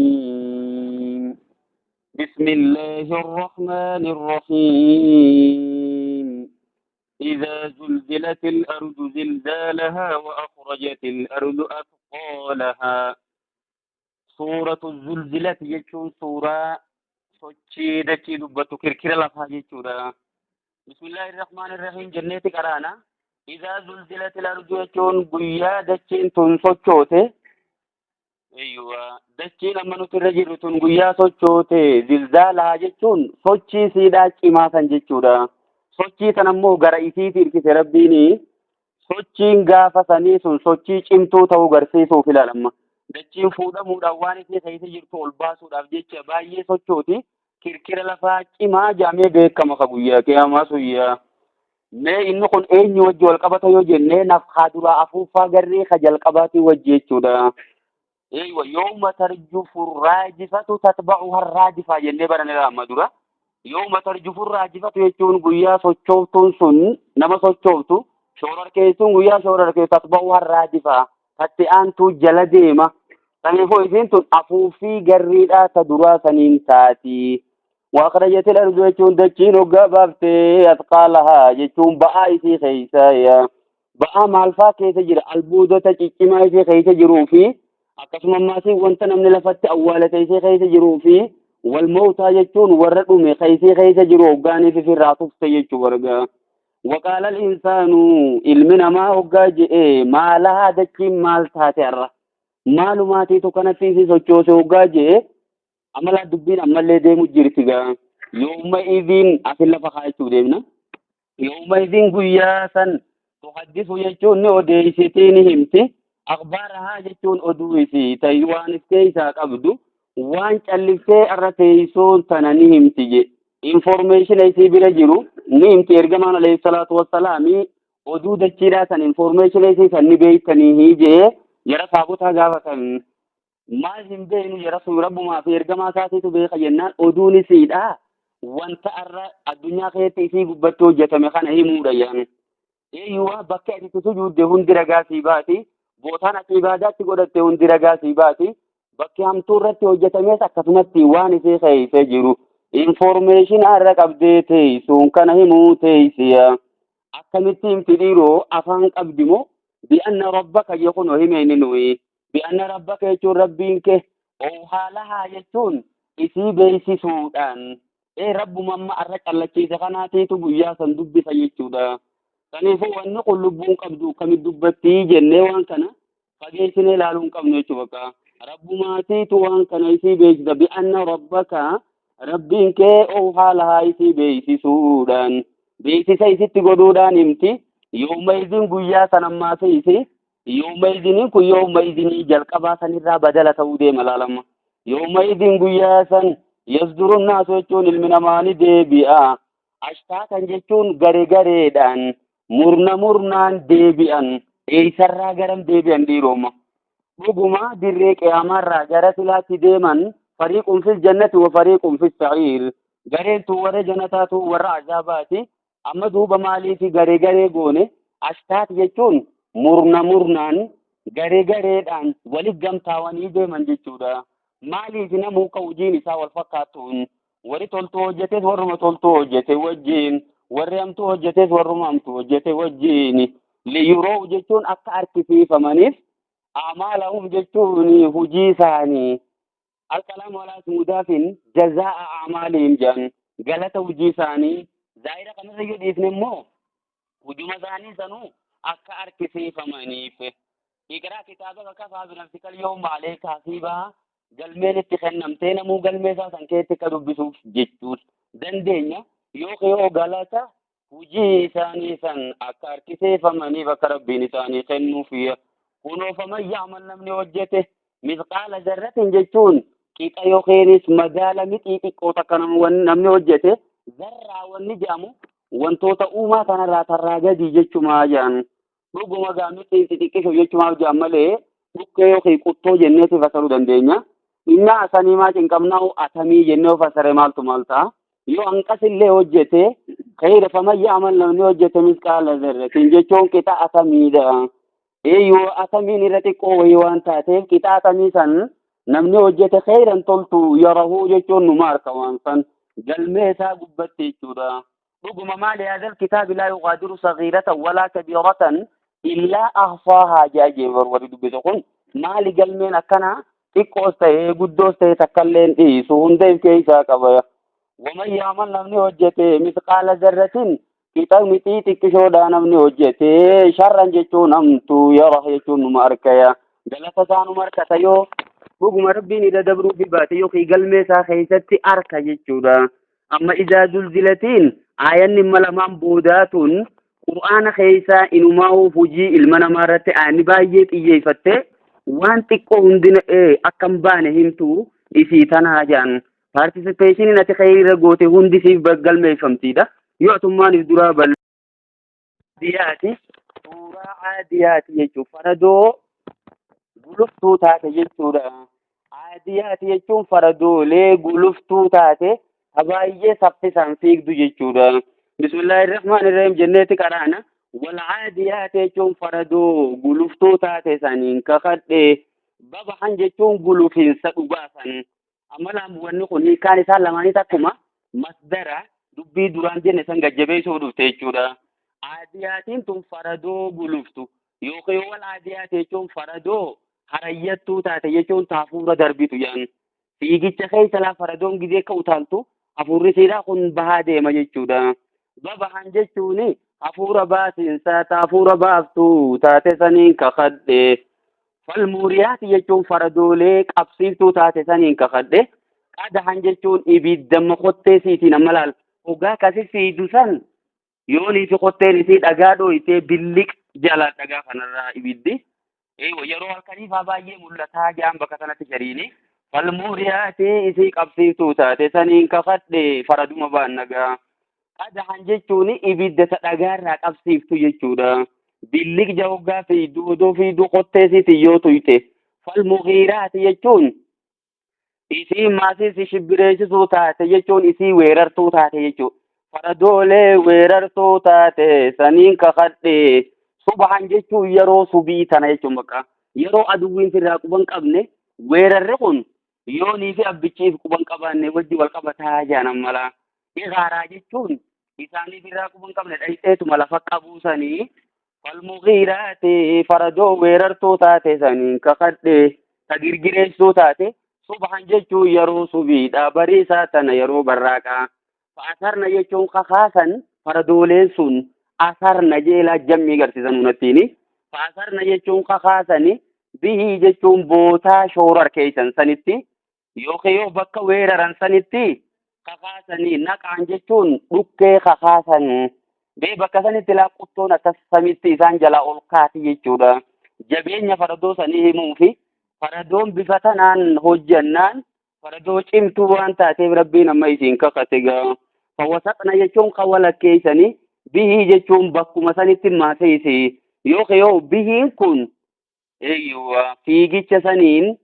الرجيم بسم الله الرحمن الرحيم إذا زلزلت الأرض زلزالها وأخرجت الأرض أثقالها سورة الزلزلة يجون سورة سوچي دبتو كركر لفها يجورا بسم الله الرحمن الرحيم جنة قرانا إذا زلزلت الأرض يجون قيا دچين تنسوچوته ايوه دچين امنو ترجر تنقيا سوچوته زلزالها يجون سوچي سيدا چما سن يجورا سوچي تنمو غرائسي تركي ربيني sochiin gaafa sanii sun sochii cimtuu ta'uu garsiisuu filalama. Dachiin fuudhamuudhaan waan ishee keessa jirtu ol baasuudhaaf jecha baay'ee sochooti. Kirkira lafaa cimaa jaamee beekama ka guyyaa qiyaamaa suyyaa. Mee inni kun eenyu wajji wal qabata yoo jennee nafhaa duraa afuuffaa garree ka jalqabaatii wajji jechuudha. Eeywa yooma tarjufu raajifatu tatba'uha raajifaa jennee baranidha amma dura. Yooma tarjufu raajifatu jechuun guyyaa sochooftuun sun nama sochooftu. Shorar keessun guyyaa shorar keessa tatba'u harraajifaa tatti aantuu jala deema. Kanaafuu isiin tun afuuffii garriidhaa ta duraa saniin taati. Waaqarajati ardu jechuun dachiin hoggaa baaftee asqaalahaa jechuun ba'aa isii keessa. Ba'aa maalfaa keessa jira albuudota ciccimaa isii keessa jiruu fi akkasuma maasii wanta namni lafatti awwaalate isii keessa jiruu fi wal mawtaa jechuun warra dhume isii keessa jiru hoggaaniif ifirraa tufte jechuu warga. وقال الإنسان علمنا ما هجاج ما لها دكي مال تاتر معلوماتي تو كانت في سوچو هجاج عمل دبين عمل دي مجرتيغا يومئذ أفل فخايتو ديمنا يومئذ قياسا تحدث يجون وديستين همتي أخبارها يجون أدويسي تايوان كيسا قبدو وان چلفت أرتيسون تناني همتي information ay bira jiru ni imti ergaman alayhi salatu wassalam oduu dachira san information ay san ni beeytani hije yara saabota gaafatan maal hin beeynu yara rabbuma fi ergama saatitu beeka jennaan oduun isiidha wanta arra addunyaa keessatti isii gubbatoo hojjetame kana himuudha yaan eeywa bakka ati sujuudde hundi ragaa sii baati bootaan ati ibaadaatti godhatte hundi ragaa sii baati bakki hamtuu irratti hojjetames akkasumatti waan isii keessa jiru information arra qabdee teessuun kana himuu teessiya akkamittiin fidhiiroo afaan qabdimo bi'anna rabbaka yakunu himeenni nuyi bi'anna rabbaka jechuun rabbiin kee haalahaa jechuun isii beeksisuudhaan rabbuma amma arra qallachiise kanaatiitu guyyaa san dubbisa jechuudha. Kanaafuu wanni kun lubbuun qabdu kamit dubbattii jennee waan kana fageessinee ilaaluu hin qabnu jechuudha. Rabbumaatiitu waan kana isii beeksisa bi'anna rabbaka rabbiin kee haalahaa isii beeksisuudhaan beeksisa isitti godhuudhaan himti yooma izin guyyaa san ammaase isi yooma iziniin kun yooma izinii jalqabaa sanirraa badala ta'uu deema laalama yooma izin guyyaa san yasduruun naasu jechuun ilmi namaa ni deebi'a ashtaatan jechuun gareedhaan murnaan deebi'an eeysarraa garam deebi'an dhiirooma dhuguma dirree qiyaamaarraa gara silaatti deeman فريق في الجنة وفريق في السعير غرين تو ور جنتا تو ور عذاباتي اما دوب مالي في غري غوني اشتات يچون مرنان غري دان ولي غمتاوني دي من جچودا مالي دنا مو قوجين سا والفقاتون وري تولتو جته ورما تولتو جته وجين وريمتو جته ورمامتو جته وجين ليرو جچون اكارتي في فمنيف اعمالهم جچوني هجيساني الكلام على سموداف جزاء أعمالهم جان غلط وجيساني زائرة كنا سيد إسنمو وجوم زاني سنو أكار كسي فمانيف إقرأ كتابك كفى بنفسك اليوم عليك حسيبا قلمين اتخنمتين مو قلمين سانكيتك ربسوف جتوس دندين يوخيو غلطة وجيساني سن أكار كسي فمانيف كربين ساني خنو فيه كنو فمن يعمل نمني وجته مثقال ذرة جتون كيكا يوخينيس مجالا ميكي كوتا كان نمني وجته ذرة ونجامو وانتوتا اوما كان راتراجا دي جتشو ماجان رغم غامي تيكيشو جتشو ماجان مالي بكي يوخي قطو جنيتي فسرو دندينيا إنا أساني ما جنكمناو أتمي جنيو فسر مالتو مالتا يو أنكس اللي وجته خير فما يعمل نمني وجته مثقال ذرة جتشون كتا أتمي دا eeyyoo atamiin irratti qooyi waan taateef qixa atamii san namni hojjete khayran toltu yarahu jechuun numa harka waan san galmee isaa gubbatti jechuudha. dhuguma maali haadhal kitaabi laa yuqaadiru sagiiratan walaa kabiiratan illaa ahsaahaa jaajee warri dubbise kun maali galmeen akkana xiqqoos ta'e guddoos ta'e takkalleen dhiisu hunda keessaa qaba. waman yaamal namni hojjete misqaala zarratin qixa mixii xiqqishoodhaa namni hojjete sharran jechuun hamtu yara jechuun numa arkaya galata isaa numa arkata yoo dhuguma rabbiin ida dabruu fi baate yookiin galmee isaa keessatti arka jechuudha. amma idaa zulzilatiin aayanni malamaan boodaatun qur'aana keessaa inumaa'uuf hojii ilma namaa irratti aanni baay'ee xiyyeeffatte waan xiqqoo hundina akkam baane himtu isii tanaa jedhan participation ati khayra goote hundi siif galmeeffamtiidha. yoo atummaaniif duraa bal'aadiyaati suuraa aadiyaati jechuun faradoo guluftuu taate jechuudha. aadiyaati jechuun faradoolee guluftuu taate baay'ee saffisaan fiigdu jechuudha. bismillahir rahmanir rahim jenneeti qaraana wal aadiyaati jechuun faradoo guluftuu taate saniin kakadhe babahan jechuun gulufiinsa dhugaasan amalaan wanni kun hiikaan isaa lamaanii takkuma masdara dubbii duraan jenne san gajjabeessuu dhufte jechuudha. aadiyaatiin tun faradoo guluftu yookiin wal aadiyaati jechuun faradoo harayyattuu taate jechuun taafuura darbitu jedhan fiigicha keessa laa faradoon gizee akka utaaltu hafuurri isiidhaa kun bahaa deema jechuudha. babahan jechuun hafuura baasiinsa taafuura baaftuu taate saniin kakadhe falmuuriyaati jechuun faradoolee qabsiiftuu taate saniin kakadhe qadahan jechuun ibidda qottee siitiin amma laal ogaa kasi fiidu san yoonii fi qotteen isii dhagaa dhooyitee billiq jala dhagaa kanarraa ibiddi yeroo halkaniifaa baay'ee mul'ataa jaan bakka kanatti jariini falmuuriyaati isii qabsiiftuu taate saniin kakadhe faraduma baan nagaa qadahan jechuun ibidda ta dhagaarraa qabsiiftu jechuudha. billiq jawgaa fi doodoo fi qottee siitiin yoo tuyte falmugiiraati jechuun isii maasii shibbireessisuu taate jechuun isii weerartuu taate jechuudha. faradoolee weerartuu taate saniin kakadhe subahan jechuun yeroo subii tana jechuun bakka yeroo aduwwiin firraa quban qabne weerarri kun yoonii fi abbichiif quban qabaanne wajji wal qabataa jaanan mala. igaaraa jechuun isaanii firraa quban qabne dhayxeetuma lafa qabuusanii falmugiiraati faradoo weerartuu taate saniin kakadhe ta girgireessuu taate subahan jechuun yeroo subiidha bariisaa tana yeroo barraaqaa. fa'asarna jechuun kakaasan faradooleen sun asarna jeelaa jammii garsiisan hunattiini. fa'asarna jechuun kakaasani bihii jechuun bootaa shoorar keeysan sanitti yookiin yoo bakka weeraran sanitti kakaasanii naqaan jechuun dhukkee kakaasan bee bakka sanitti laaquttoon akkas samitti isaan jalaa ol kaati jechuudha. jabeenya faradoo sanii himuu fi faradoon bifa tanaan hojjannaan faradoo cimtuu waan taateef rabbiin amma isiin kakate gaa. fawwasaqna jechuun qawwala keeysanii bihii jechuun bakkuma sanitti maaseeysi yookiin yoo bihiin kun fiigicha saniin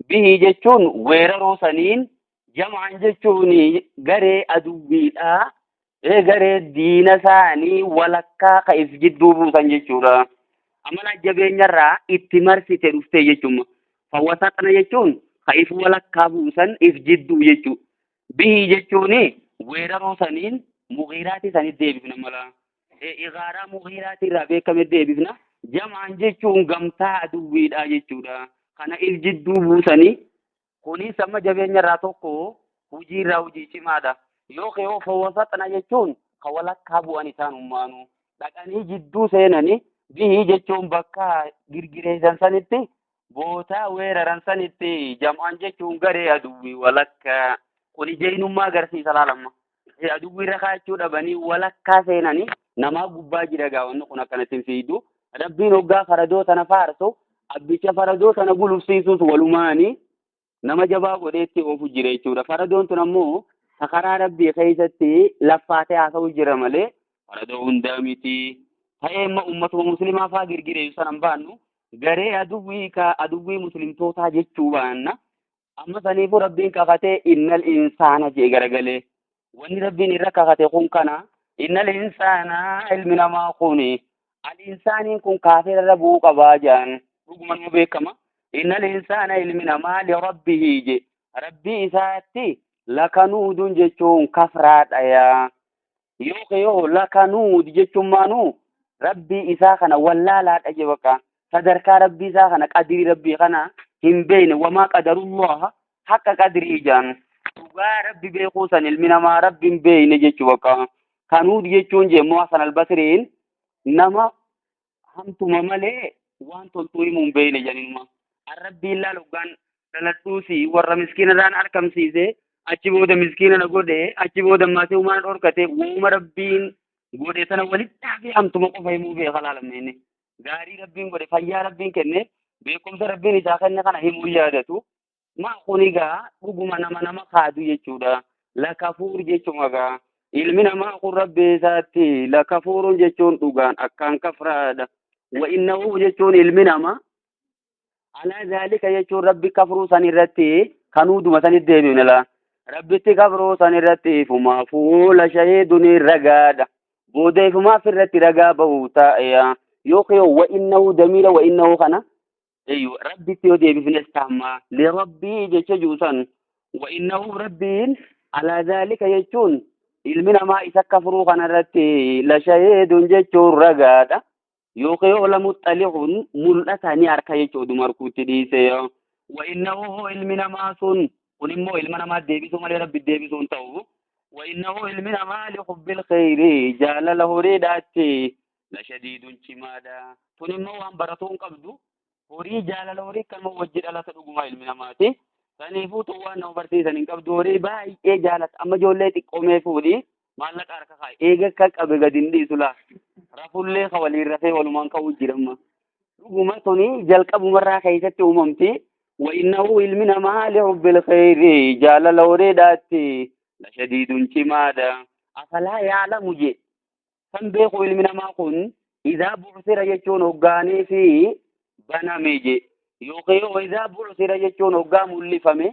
bihii jechuun weeraruu saniin jam'an jechuun garee aduwwiidhaa garee diina isaanii walakkaa ka if jidduu buusan jechuudha. amala jabeenyarraa itti marsite dhuftee jechuudha. fawwasaqna jechuun ka if walakkaa buusan if jidduu jechuudha. bihii jechuun weeraruu saniin mugiiraati sanit deebifna mala. igaaraa mugiiraati irraa beekame deebifna. jam'an jechuun gamtaa aduwwiidhaa jechuudha. kana if jidduu buusanii kunis amma jabeenyarraa tokko hojiirraa hojii cimaadha. yookiin yoo fawwasaqna jechuun ka walakkaa bu'an isaan hummaanu dhaqanii jidduu seenanii bihii jechuun bakka girgireessan sanitti bootaa weeraran sanitti jam'an jechuun garee aduwwii walakkaa kuni jeenummaa agarsiisa laalamma. aduwwii rakaa jechuu dhabanii walakkaa seenanii namaa gubbaa jira gaawwanni kun akkanatti fiidu. rabbiin hoggaa faradoo tana faarsu abbicha faradoo tana gulufsiisuus walumaanii nama jabaa godheetti oofu jira jechuudha. faradoon tun ammoo karaa rabbii keessatti laffaatee haasa'u jira malee faradoo hundaa miti. ta'ee ummatuma muslimaa faa girgireessu sanan baannu garee aduwwii muslimtootaa jechuu baanna. amma saniifu rabbiin kakatee innal insaana jee garagalee wanni rabbiin irra kakate kun kana innal insaana ilmi namaa kuni الإنسان كن كافر ربو قباجان رغم المبيكما إن الإنسان علمنا ما لربه جي ربي إساتي لكنود جيشون كفرات أيا يوكيو لكنود جيشون مانو ربي إساخنا ولا لا أجيبك فدرك ربي إساخنا قدر ربي خنا هم بين وما قدر الله حق قدر جان ربي بيقوسا علمنا ما ربي بين جيشوكا كنود جيشون جي مواسن البصرين نما همتما ملي وان تلتوي من بين جنما الربي الله لغان دلتوسي ور مسكين ران اركم سيزه اچي بودا مسكين نغودي اچي بودا ماسي ومان اوركته وما ربين غودي سن ولتاغي همتما قفايمو بي خلال مني غاري ربين غودي فيا ربين كنه بكم ربين جاكن كان هم يادتو ما خونيغا بوغما نما خادو يچودا لا كفور يچوغا ilmina ma qur rabbi zati la kafurun jechun dugan akan kafrada wa innahu jechun ilmina ma ala zalika jechun rabbi kafru sanirati kanudu masanid debina la rabbi kafru sanirati fuma fula shahidun ragada bode fuma firati raga bauta ya yuqiyo wa innahu damira wa innahu khana ayu rabbi tiyo debi finastama li rabbi jechusan wa innahu rabbin ala zalika jechun ilmina ma isa kafru kanarratti la shahidun jechur ragada yuqi wala mutalihun mul'atani arka jechu dumarkuti dise wa innahu ilmina ma sun unimmo ilmina ma debisu mali rabbi debisu tawu wa innahu ilmina ma li hubbil khairi jala lahu ridati la shadidun chimada tunimmo wan baratun qabdu hori jala lahu rikam wajid ala saduguma ilmina mati sanifu to waan barti sanin qabdu hori bai e jalat amma jolle tiqome fudi malaka arka khay ega ka qabe gadindi sula rafulle khawali rafe waluman ka wujirama ruguma toni jalqabu marra kaysatti umamti wa innahu ilmina ma li hubbil khairi jala lawridati la shadidun chimada afala ya'lamu je sambe ko ilmina ma kun idha bu'thira yachun ogani fi banameje يوقي وإذا بعثر يجون وقام اللي فمه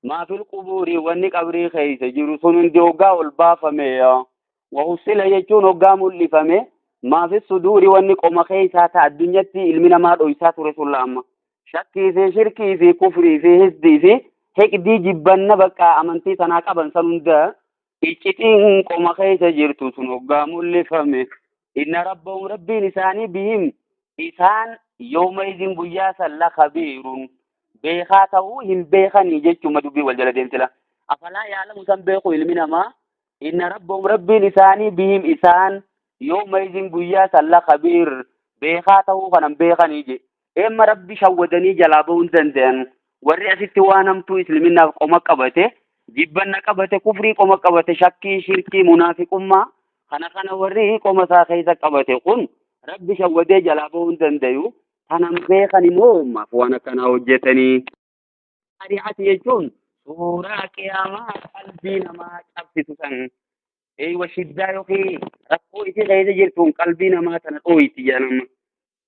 ما في القبور ونك أبري خيس جرسون ديوقا والبافمه وحصل يجون وقام اللي فمه ما في الصدور ونك أم خيسات الدنيا المنا ما رؤيسات رسول الله شكي في شركي في كفري في هزدي في هيك دي جبنا بقى أمنتي تناك بنسلون ده إيشتين أم خيس جرسون وقام اللي فمه إن ربهم ربي لساني بهم إسان يومئذ بياسا لخبير بيخاته هم بيخاني جيتشو مدوبي والجلدين تلا أفلا يعلم سنبيخو علمنا ما إن ربهم ربي لساني بهم إسان يومئذ بياسا لخبير بيخاته فنم بيخاني جي إما ربي شودني جلابون زندن ورئيس التوانم تو إسلامنا قوم قبته جبنا قبته كفري قوم قبته شكي شركي منافق ما خنا ورئي قوم ساخيسا قبته قن ربي شودي جلابون زنديو أنا مبيخني موما فوانا كان وجتني أريحتي يجون سورة قيامات قلبينا ما تبتت سن أي وشدة يخي رفوئتي غير جرتون قلبينا ما تنقويتي جانم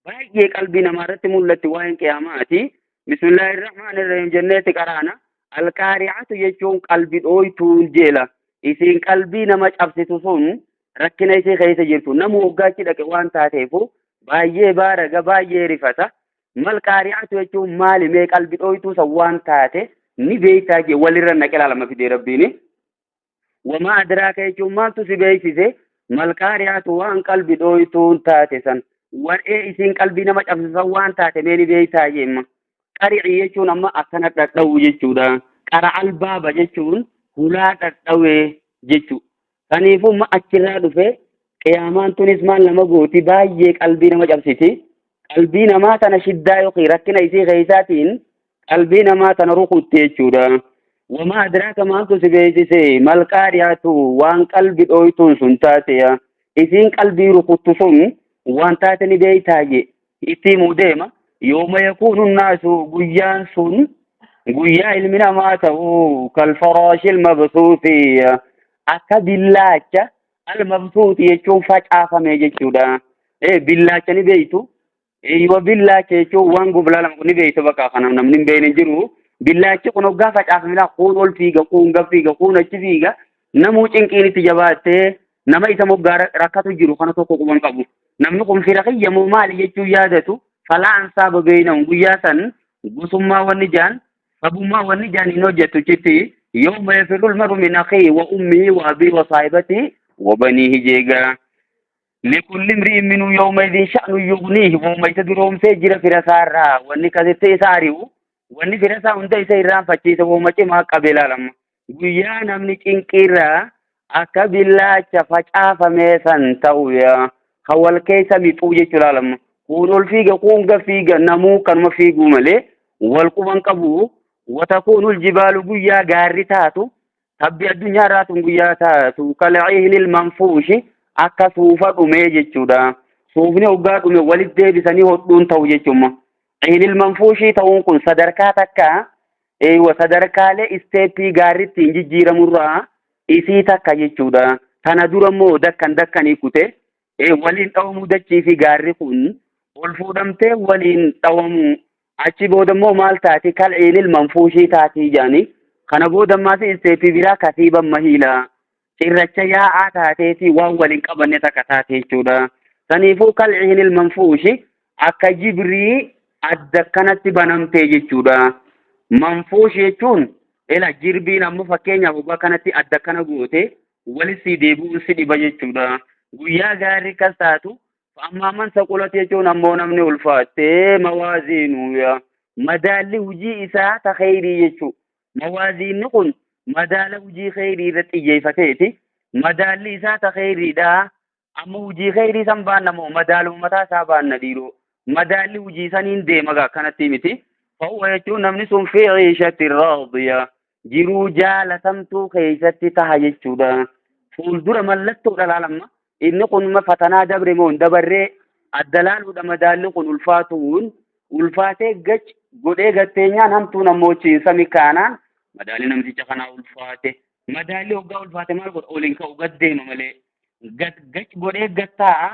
باقي قلبينا ما رتم التي وين قياماتي بسم الله الرحمن الرحيم جنة قرانا القارعة يجون قلبي أويتون جيلا إسين قلبينا ما تبتت سن ركنا إسي غير جرتون نمو وقاتي لك وان تاتيفو باية بارغا باية رفتا مال قارعات وچو مال مي قلبي اويتو سوان تاتي ني بيتاجي ولرن نكلا لما في ربيني وما ادراك يچو مال تو سبيسي مال قارعات وان قلبي اويتو تاتي سن وان اي اسين قلبي نما چف سوان تاتي مي بيتاجي ما قارعي يچو نما اكنا تدو يچو دا قرع الباب يچون هلا تدوي يچو كنيفو ما اچرا دفه قيامان تونس مال لما قوتي باية قلبينا ما جبسيتي قلبينا ما تنا شدة يقي ركنا يسي غيساتين قلبينا ما تنا روخو تيجودا وما أدراك ما أنتو سبيسي ما القارعة وان قلبي اويتون سنتاتيا إسين قلبي روخو تسون وان تاتني بيتاجي إتيمو ديما يوم يكون الناس قيان سن قيا علمنا ما تهو كالفراش المبثوثي أكا بالله المبسوط يجون فجأة فما يجودا بالله كني بيتو وبالله كيجو وان قبل لهم كني بيتو بقى خنا من بين جرو بالله كنو قافت أفملا قول فيجا قون قفيجا قون أشفيجا نمو تنكيني تجابات نما يسمو ركاتو جرو خنا توكو كمان كابو namni kun fira kiyyamoo maali jechuu yaadatu falaa ansaaba beeynahum guyyaa san gosummaa wanni jaan sabummaa wanni jaan hin hojjetu citti yawma yafirru almar'u min akhihi wa ummihi wa abihi wa sahibatihi wa banihi jeega likulli imri'in minhum yawmaidhin sha'nun yughnihi wama isa duroomsee jira fira isaarraa wanni kasitti isa ari'u wanni fira isaa hunda isa irraanfachiisa wama cimaa qabe ilaalama guyyaa namni cinqiirraa akka billaacha facaafamee san ta'uya hawal keessa mixuu jechuu ilaalama kun ol fiiga kun gad fiiga namuu kanuma fiiguu malee wal quban qabu وتكون الجبال قيا قارتاتو تبي الدنيا راتو قيا تاتو كالعهن المنفوش أكا صوفا أميجي تشودا صوفني أقاد أمي ولد دي بساني هدون توجي تشوما عهن المنفوش تاون كن صدركاتكا ايوه صدركالي استيبي قارتي انجي جيرا مرا إسي تكا جيشودا تانا دورا مو دكان دكان إيكوتي ولين تاومو دچي في قارقون والفودمتي ولين تاومو achi booda immoo maal taati kal'eenil manfuushii taatii jaani kana booda ammaas isteepi biraa katiiban mahiila cirracha yaa'aa taateeti waan waliin qabanne takka taate jechuudha saniifuu kal'eenil manfuushi akka jibrii adda kanatti banamtee jechuudha manfuushi jechuun ela jirbiin ammoo fakkeenyaaf obbaa kanatti adda kana goote walisii deebi'uun si dhiba jechuudha guyyaa gaarii kas taatu فأما من ثقلت يجون أمو نمني الفاتي موازينه يا مدال وجي إساء تخيري يجو موازين نقول مدال وجي خيري ذات إجي فتيتي مدال إساء تخيري دا أما وجي خيري سنبان نمو مدال ومتا سابان نديرو مدال وجي سنين دي مغا كانت تيمتي فهو يجو نمني سن في عيشة الراضية جيرو جالة سمتو خيشة تهيجو دا فولدور ملتو للعالم inni kun fatanaa dabre moo dabarree addalaaluudha madaalli kun ulfaatee gach godhee gatteenyaan hamtuun ammochi sami kaanaan madaalli namticha kanaa ulfaate madaalli hoggaa ulfaate maal godha oliin ka'u gaddeema malee gach godhee gattaa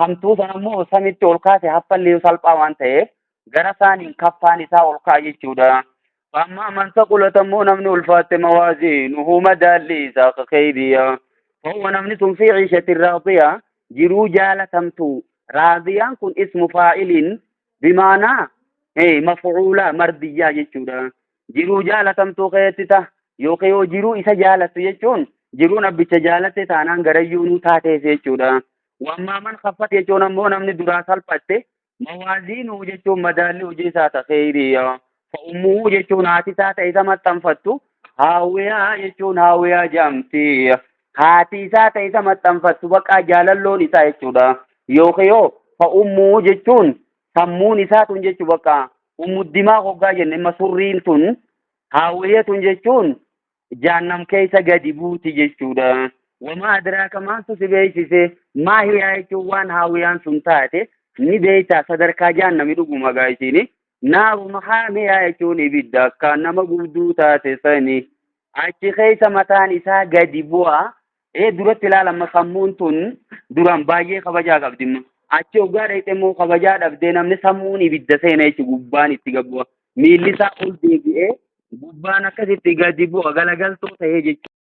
hamtuu sana ammoo samitti ol kaase haffallee salphaa waan ta'eef gara isaaniin kaffaan isaa ol kaa jechuudha. Amma man saqulatammoo namni ulfaate mawaaziinuhu madaalli isaa khayriya فهو نمني في عيشة راضية جرو جالة تمتو راضيا كن اسم فاعل بمعنى مفعولة مرضية يجودا جرو جالة تمتو خيتتا يوكيو جرو إسا جالة يجون جرو نبتش جالة تانان غريونو تاتي يجودا وأما من خفت يجون أمو نمني دراسة الفتة موازينو يجون مدالي وجيسات خيرية فأمو يجون آتسات إذا ما تنفتو هاويا يجون هاويا جامتي haati isaa ta'e isa maxxanfattu baqaa jaalalloon isaa jechuudha yookiyoo fa ummuu jechuun sammuun isaa tun jechuu bakka ummuddimaa hoggaa jenne masurriin tun haawiyatun jechuun jahannam keessa gadi buuti jechuudha wamaa adraaka maantu si beeksise maa hiyaa jechuun waan haawiyaan sun taate ni beeyta sadarkaa jahannami dhuguma gaayisiini naaruma haamiyaa jechuun ibidda akka nama gubduu taate sani achi keessa mataan isaa gadi bu'a duratti ilaalama sammuun tun duraan baay'ee kabajaa qabdimma achi hoggaa dhayxe immoo kabajaa dhabdee namni sammuun ibidda seena jechu gubbaan itti gabbu'a miilli isaa ol deebi'ee gubbaan akkasitti gadi bu'a galagaltoo ta'ee jechuudha.